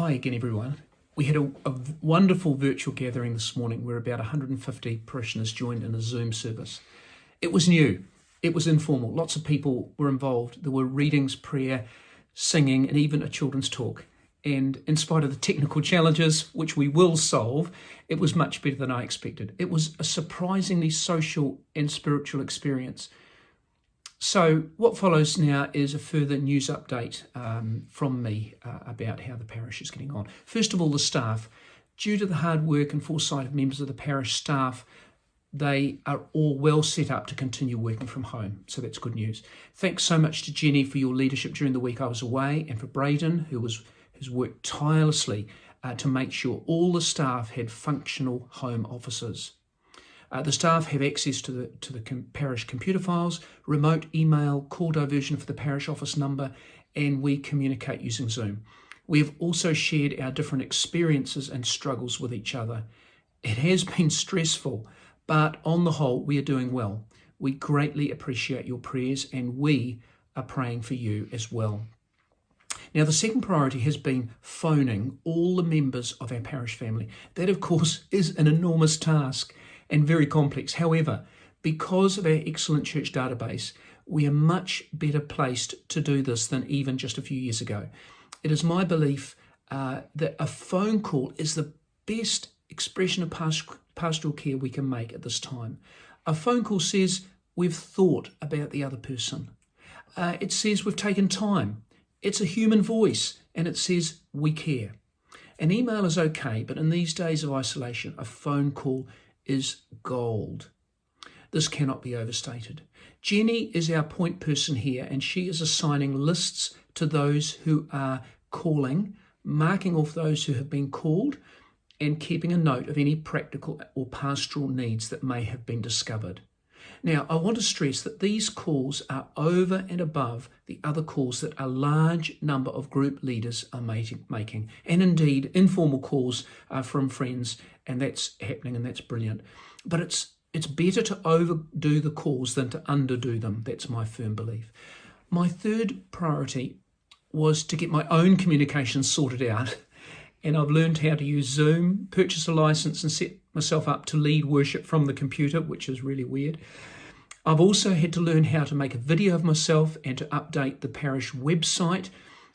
Hi again, everyone. We had a wonderful virtual gathering this morning where about 150 parishioners joined in a Zoom service. It was new, it was informal, lots of people were involved. There were readings, prayer, singing, and even a children's talk. And in spite of the technical challenges, which we will solve, it was much better than I expected. It was a surprisingly social and spiritual experience. So what follows now is a further news update from me about how the parish is getting on. First of all, the staff. Due to the hard work and foresight of members of the parish staff, they are all well set up to continue working from home. So that's good news. Thanks so much to Jenny for your leadership during the week I was away, and for Braden, who's worked tirelessly to make sure all the staff had functional home offices. The staff have access to the parish computer files, remote email, call diversion for the parish office number, and we communicate using Zoom. We have also shared our different experiences and struggles with each other. It has been stressful, but on the whole, we are doing well. We greatly appreciate your prayers, and we are praying for you as well. Now, the second priority has been phoning all the members of our parish family. That, of course, is an enormous task and very complex. However, because of our excellent church database, we are much better placed to do this than even just a few years ago. It is my belief that a phone call is the best expression of pastoral care we can make at this time. A phone call says we've thought about the other person. It says we've taken time. It's a human voice, and it says we care. An email is okay, but in these days of isolation, a phone call is gold. This cannot be overstated. Jenny is our point person here, and she is assigning lists to those who are calling, marking off those who have been called, and keeping a note of any practical or pastoral needs that may have been discovered. Now, I want to stress that these calls are over and above the other calls that a large number of group leaders are making, and indeed informal calls from friends, and that's happening, and that's brilliant. But it's better to overdo the calls than to underdo them. That's my firm belief. My third priority was to get my own communication sorted out, and I've learned how to use Zoom, purchase a license, and set myself up to lead worship from the computer, which is really weird. I've also had to learn how to make a video of myself and to update the parish website.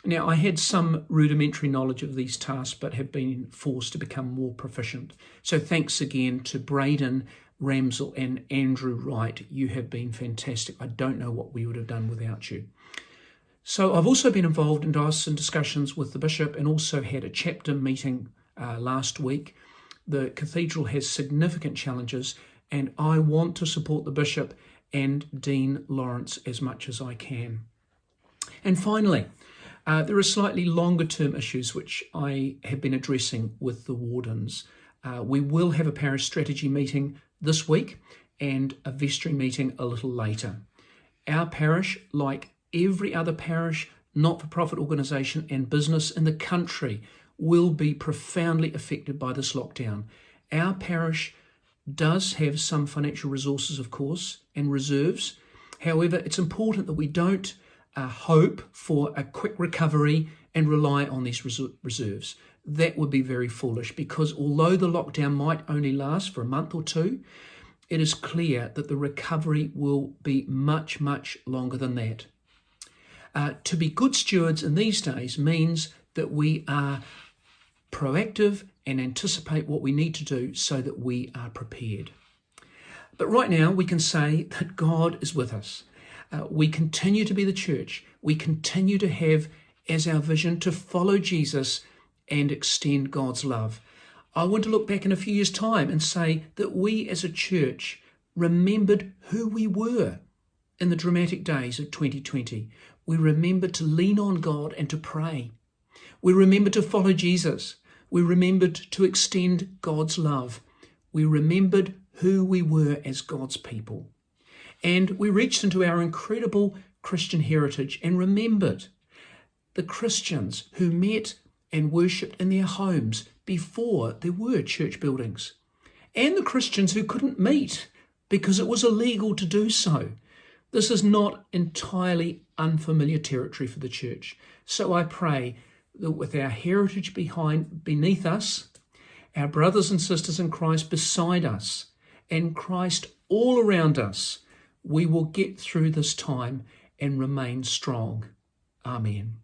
Now, I had some rudimentary knowledge of these tasks, but have been forced to become more proficient. So thanks again to Braden, Ramsell and Andrew Wright. You have been fantastic. I don't know what we would have done without you. So I've also been involved in diocesan discussions with the bishop, and also had a chapter meeting last week. The cathedral has significant challenges, and I want to support the bishop and Dean Lawrence as much as I can. And finally, there are slightly longer term issues which I have been addressing with the wardens. We will have a parish strategy meeting this week and a vestry meeting a little later. Our parish, like every other parish, not-for-profit organisation and business in the country, will be profoundly affected by this lockdown. Our parish does have some financial resources, of course, and reserves. However, it's important that we don't hope for a quick recovery and rely on these reserves. That would be very foolish, because although the lockdown might only last for a month or two, it is clear that the recovery will be much, much longer than that. To be good stewards in these days means that we are proactive and anticipate what we need to do so that we are prepared. But right now we can say that God is with us. We continue to be the church. We continue to have as our vision to follow Jesus and extend God's love. I want to look back in a few years' time and say that we as a church remembered who we were in the dramatic days of 2020. We remembered to lean on God and to pray. We remembered to follow Jesus. We remembered to extend God's love. We remembered who we were as God's people. And we reached into our incredible Christian heritage and remembered the Christians who met and worshipped in their homes before there were church buildings, and the Christians who couldn't meet because it was illegal to do so. This is not entirely unfamiliar territory for the church. So I pray that with our heritage beneath us, our brothers and sisters in Christ beside us, and Christ all around us, we will get through this time and remain strong. Amen.